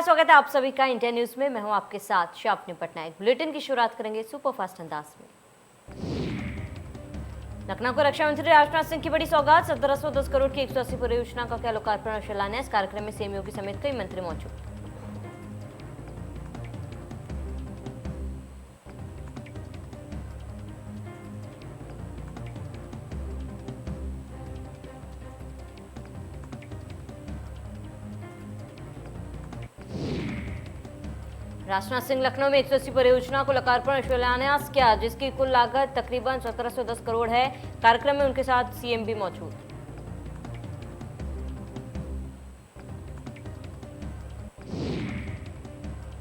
नमस्कार, स्वागत है आप सभी का इंडिया न्यूज में। मैं हूं आपके साथ शापनी पटनायक। बुलेटिन की शुरुआत करेंगे सुपरफास्ट अंदाज में। लखनऊ को रक्षा मंत्री राजनाथ सिंह की बड़ी सौगात, 1710 करोड़ की 180 परियोजना का किया लोकार्पण और शिलान्यास। कार्यक्रम में सीएम योगी समेत कई मंत्री मौजूद। राजनाथ सिंह लखनऊ में 180 परियोजना को लोकार्पण और शिलान्यास किया, जिसकी कुल लागत तकरीबन 1710 करोड़ है। कार्यक्रम में उनके साथ सीएम भी मौजूद।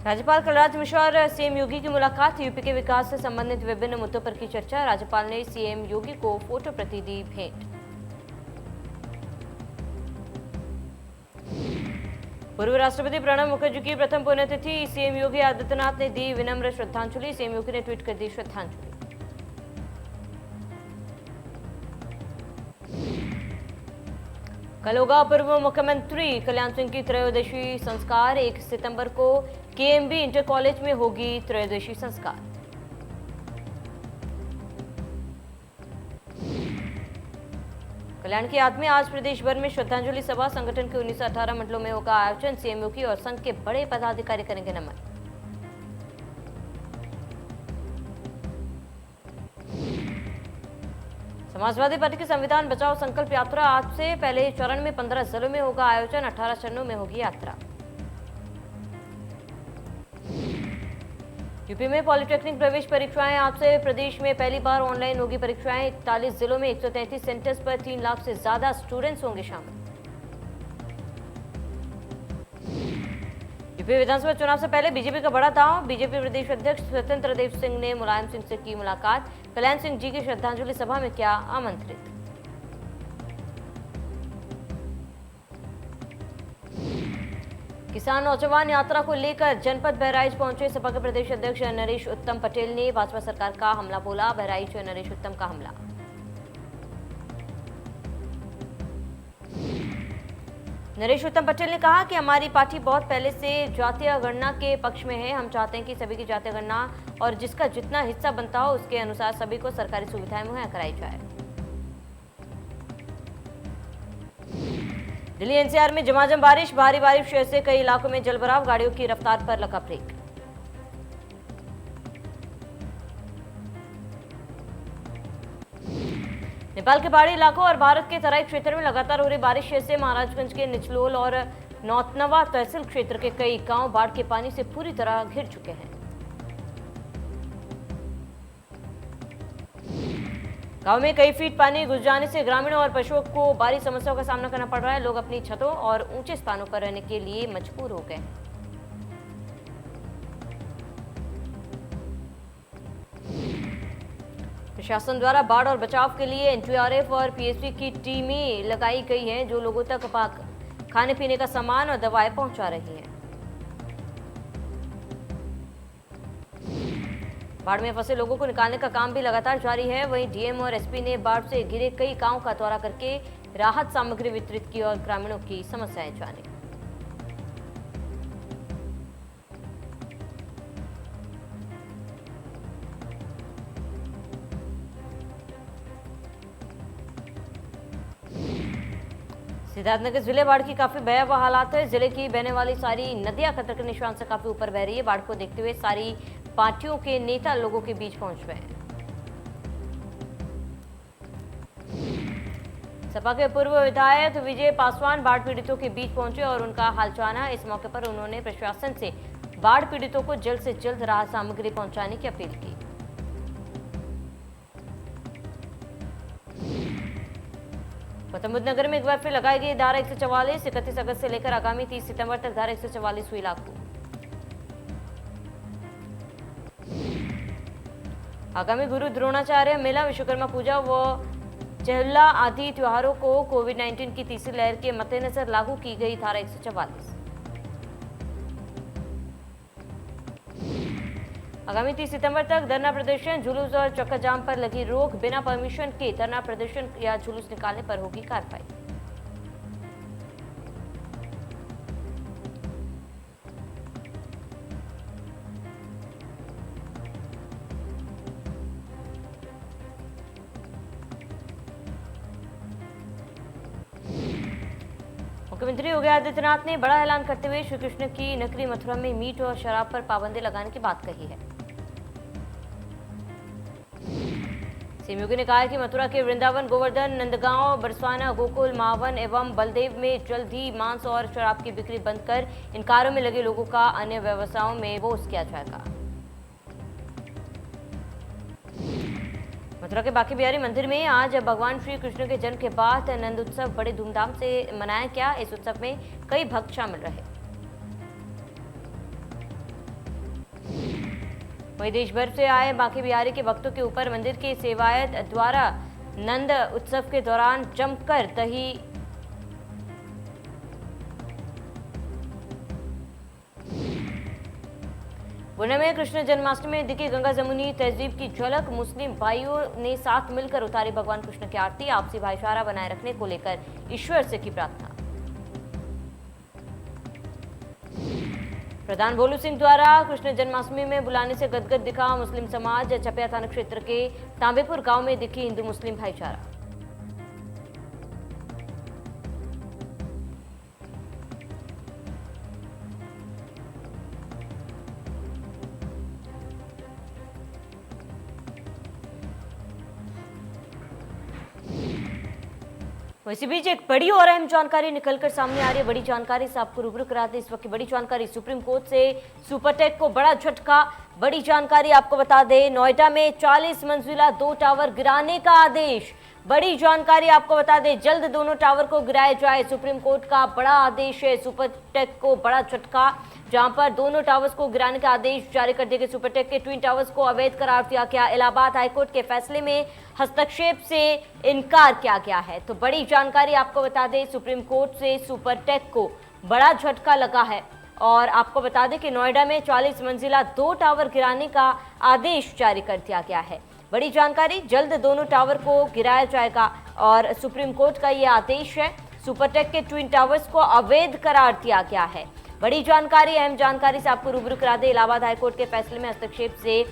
राज्यपाल कलराज मिश्रा और सीएम योगी की मुलाकात, यूपी के विकास से संबंधित विभिन्न मुद्दों पर की चर्चा। राज्यपाल ने सीएम योगी को फोटो प्रति दी भेंट। पूर्व राष्ट्रपति प्रणब मुखर्जी की प्रथम पुण्यतिथि, सीएम योगी आदित्यनाथ ने दी विनम्र श्रद्धांजलि। सीएम योगी ने ट्वीट कर दी श्रद्धांजलि। कल होगा पूर्व मुख्यमंत्री कल्याण सिंह की त्रयोदशी संस्कार। 1 सितंबर को केएमबी इंटर कॉलेज में होगी त्रयोदशी संस्कार। कल्याण की याद में आज प्रदेश भर में श्रद्धांजलि सभा, संगठन के 19 से 18 मंडलों में होगा आयोजन। सीएम योगी और संघ के बड़े पदाधिकारी करेंगे नमन। समाजवादी पार्टी की संविधान बचाओ संकल्प यात्रा आज से पहले चरण में 15 जिलों में होगा आयोजन। 18 चरणों में होगी यात्रा। यूपी में पॉलिटेक्निक प्रवेश परीक्षाएं आज से प्रदेश में पहली बार ऑनलाइन होगी परीक्षाएं। 41 जिलों में 133 सेंटर्स पर 3 लाख से ज्यादा स्टूडेंट्स होंगे शामिल। यूपी विधानसभा चुनाव से पहले बीजेपी का बड़ा दांव, बीजेपी प्रदेश अध्यक्ष स्वतंत्र देव सिंह ने मुलायम सिंह से की मुलाकात। कल्याण सिंह जी की श्रद्धांजलि सभा में किया आमंत्रित। किसान नौजवान यात्रा को लेकर जनपद बहराइच पहुंचे सपा के प्रदेश अध्यक्ष नरेश उत्तम पटेल ने भाजपा सरकार का हमला बोला। बहराइच नरेश उत्तम का हमला। नरेश उत्तम पटेल ने कहा कि हमारी पार्टी बहुत पहले से जातीय गणना के पक्ष में है। हम चाहते हैं कि सभी की जातीय गणना और जिसका जितना हिस्सा बनता हो उसके अनुसार सभी को सरकारी सुविधाएं मुहैया कराई जाए। दिल्ली एनसीआर में झमाझम बारिश, भारी बारिश से कई इलाकों में जलभराव, गाड़ियों की रफ्तार पर लगा ब्रेक। नेपाल के पहाड़ी इलाकों और भारत के तराई क्षेत्र में लगातार हो रही बारिश से महाराजगंज के निचलोल और नौतनवा तहसील क्षेत्र के कई गांव बाढ़ के पानी से पूरी तरह घिर चुके हैं। गांव में कई फीट पानी घुस जाने से ग्रामीणों और पशुओं को भारी समस्याओं का सामना करना पड़ रहा है। लोग अपनी छतों और ऊंचे स्थानों पर रहने के लिए मजबूर हो गए हैं। प्रशासन द्वारा बाढ़ और बचाव के लिए एनडीआरएफ और पीएसपी की टीमें लगाई गई हैं, जो लोगों तक खाने पीने का सामान और दवाएं पहुंचा रही हैं। बाढ़ में फंसे लोगों को निकालने का काम भी लगातार जारी है। वहीं डीएम और एसपी ने बाढ़ से घिरे कई गांवों का दौरा करके राहत सामग्री वितरित की और ग्रामीणों की समस्याएं जानी। सिद्धार्थनगर जिले बाढ़ की काफी भयावह हालात है। जिले की बहने वाली सारी नदियां खतरे के निशान से काफी ऊपर बह रही है। बाढ़ को देखते हुए सारी पार्टियों के नेता लोगों के बीच पहुंच गए हैं। सपा के पूर्व विधायक विजय पासवान बाढ़ पीड़ितों के बीच पहुंचे और उनका हाल जाना। इस मौके पर उन्होंने प्रशासन से बाढ़ पीड़ितों को जल्द से जल्द राहत सामग्री पहुंचाने की अपील की। गौतम बुद्ध नगर में एक बार फिर लगाई गई धारा 144। 31 अगस्त से लेकर आगामी 30 सितंबर तक धारा 144 हुई लागू। आगामी गुरु द्रोणाचार्य मेला, विश्वकर्मा पूजा व चहल्ला आदि त्योहारों को कोविड-19 की तीसरी लहर के मद्देनजर लागू की गई धारा 144। आगामी 30 सितंबर तक धरना प्रदर्शन, जुलूस और चक्का जाम पर लगी रोक। बिना परमिशन के धरना प्रदर्शन या जुलूस निकालने पर होगी कार्रवाई। मुख्यमंत्री योगी आदित्यनाथ ने बड़ा ऐलान करते हुए श्री कृष्ण की नगरी मथुरा में मीट और शराब पर पाबंदी लगाने की बात कही है। सीएम योगी ने कहा है कि मथुरा के वृंदावन, गोवर्धन, नंदगांव, बरसाना, गोकुल, मावन एवं बलदेव में जल्द ही मांस और शराब की बिक्री बंद कर इन कार्यों में लगे लोगों का अन्य व्यवसायों में बोझ किया जाएगा। मथुरा के बांके बिहारी मंदिर में आज भगवान श्री कृष्ण के जन्म के बाद नंद उत्सव बड़े धूमधाम से मनाया गया। इस उत्सव में कई भक्त शामिल रहे। वहीं देश भर से आए बांके बिहारी के भक्तों के ऊपर मंदिर के सेवायत द्वारा नंद उत्सव के दौरान जमकर दही पुणे में कृष्ण जन्माष्टमी में दिखी गंगा जमुनी तहजीब की झलक। मुस्लिम भाइयों ने साथ मिलकर उतारी भगवान कृष्ण की आरती। आपसी भाईचारा बनाए रखने को लेकर ईश्वर से की प्रार्थना। प्रधान भोलू सिंह द्वारा कृष्ण जन्माष्टमी में बुलाने से गदगद दिखा मुस्लिम समाज। चपिया थाना क्षेत्र के तांबेपुर गांव में दिखी हिंदू मुस्लिम भाईचारा। इसी बीच एक बड़ी और अहम जानकारी निकलकर सामने आ रही है। बड़ी जानकारी से आपको रूबरू कराते हैं। इस वक्त की बड़ी जानकारी सुप्रीम कोर्ट से सुपरटेक को बड़ा झटका। बड़ी जानकारी आपको बता दें, नोएडा में 40 मंजिला 2 टावर गिराने का आदेश। बड़ी जानकारी आपको बता दें, जल्द दोनों टावर को गिराया जाए। सुप्रीम कोर्ट का बड़ा आदेश है। सुपरटेक को बड़ा झटका, जहां पर दोनों टावर्स को गिराने का आदेश जारी कर दिया गया। सुपरटेक के ट्विन टावर्स को अवैध करार दिया गया। इलाहाबाद हाईकोर्ट के फैसले में हस्तक्षेप से इनकार किया गया है। तो बड़ी जानकारी आपको बता दें, सुप्रीम कोर्ट से सुपरटेक को बड़ा झटका लगा है। और आपको बता दें कि नोएडा में 40 मंजिला 2 टावर गिराने का आदेश जारी कर दिया गया है। बड़ी जानकारी, जल्द दोनों टावर को गिराया जाएगा और सुप्रीम कोर्ट का ये आदेश है। सुपरटेक के ट्विन टावर्स को अवैध करार दिया गया है। बड़ी जानकारी, अहम जानकारी से आपको रूबरू करा दे। इलाहाबाद हाईकोर्ट के फैसले में हस्तक्षेप से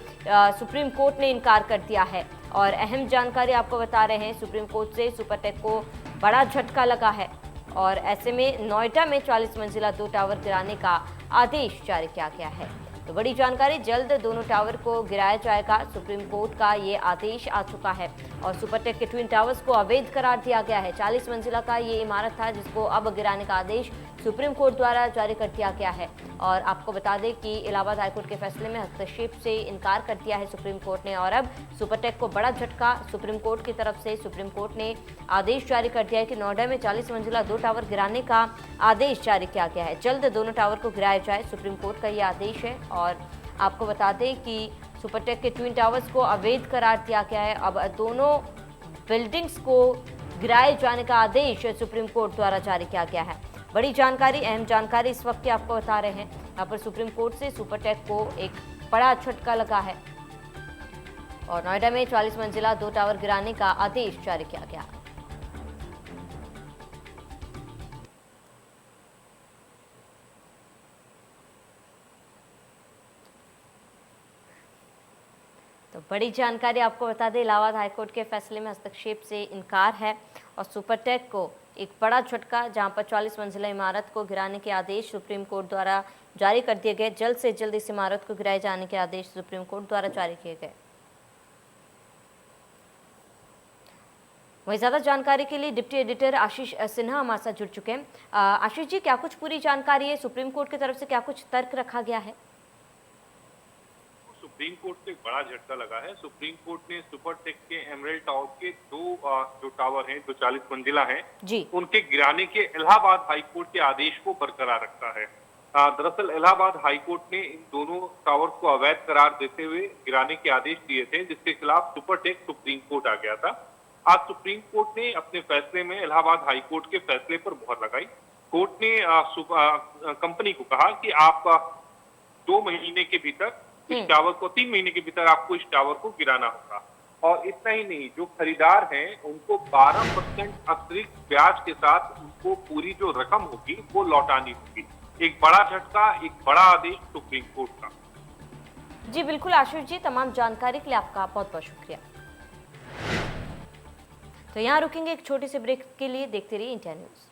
सुप्रीम कोर्ट ने इनकार कर दिया है। और अहम जानकारी आपको बता रहे हैं, सुप्रीम कोर्ट से सुपरटेक को बड़ा झटका लगा है और ऐसे में नोएडा में 40 मंजिला 2 टावर गिराने का आदेश जारी किया गया है। तो बड़ी जानकारी, जल्द दोनों टावर को गिराया जाएगा। सुप्रीम कोर्ट का ये आदेश आ चुका है और सुपरटेक के ट्विन टावर्स को अवैध करार दिया गया है। 40 मंजिला का ये इमारत था जिसको अब गिराने का आदेश सुप्रीम कोर्ट द्वारा जारी कर दिया गया है। और आपको बता दें कि इलाहाबाद हाईकोर्ट के फैसले में हस्तक्षेप से इनकार कर दिया है सुप्रीम कोर्ट ने और अब सुपरटेक को बड़ा झटका सुप्रीम कोर्ट की तरफ से। सुप्रीम कोर्ट ने आदेश जारी कर दिया है कि नोएडा में 40 मंजिला 2 टावर गिराने का आदेश जारी किया गया है। जल्द दोनों टावर को गिराया जाए, सुप्रीम कोर्ट का ये आदेश है। और आपको बता दें कि सुपरटेक के ट्विन टावर्स को अवैध करार दिया गया है। अब दोनों बिल्डिंग्स को गिराए जाने का आदेश सुप्रीम कोर्ट द्वारा जारी किया गया है। बड़ी जानकारी, अहम जानकारी इस वक्त की आपको बता रहे हैं। यहाँ पर सुप्रीम कोर्ट से सुपरटेक को एक बड़ा झटका लगा है और नोएडा में 40 मंजिला 2 टावर गिराने का आदेश जारी किया गया। तो बड़ी जानकारी आपको बता दें, इलाहाबाद हाईकोर्ट के फैसले में हस्तक्षेप से इनकार है और सुपरटेक को एक बड़ा झटका, जहां पर 40 मंजिला इमारत को गिराने के आदेश सुप्रीम कोर्ट द्वारा जारी कर दिए गए। जल्द से जल्द इस इमारत को गिराए जाने के आदेश सुप्रीम कोर्ट द्वारा जारी किए गए। वहीं ज्यादा जानकारी के लिए डिप्टी एडिटर आशीष सिन्हा हमारे साथ जुड़ चुके हैं। आशीष जी, क्या कुछ पूरी जानकारी है? सुप्रीम कोर्ट की तरफ से क्या कुछ तर्क रखा गया है? सुप्रीम कोर्ट को एक बड़ा झटका लगा है। सुप्रीम कोर्ट ने सुपरटेक के एमरेल्ड टावर के जो टावर हैं, जो 40 मंजिला हैं, उनके गिराने के इलाहाबाद हाईकोर्ट के आदेश को बरकरार रखा है। दरअसल इलाहाबाद हाईकोर्ट ने इन दोनों टावर्स को अवैध करार देते हुए गिराने के आदेश दिए थे, जिसके खिलाफ सुपरटेक सुप्रीम कोर्ट आ गया था। आज सुप्रीम कोर्ट ने अपने फैसले में इलाहाबाद हाईकोर्ट के फैसले पर मुहर लगाई। कोर्ट ने कंपनी को कहा कि आप 2 महीने के भीतर इस टावर को 3 महीने के भीतर आपको इस टावर को गिराना होगा। और इतना ही नहीं, जो खरीदार हैं उनको 12% अतिरिक्त ब्याज के साथ उनको पूरी जो रकम होगी वो लौटानी होगी। एक बड़ा झटका, एक बड़ा आदेश सुप्रीम कोर्ट का। जी बिल्कुल आशीष जी, तमाम जानकारी के लिए आपका बहुत बहुत शुक्रिया। तो यहाँ रुकेंगे एक छोटे से ब्रेक के लिए। देखते रहिए इंडिया न्यूज।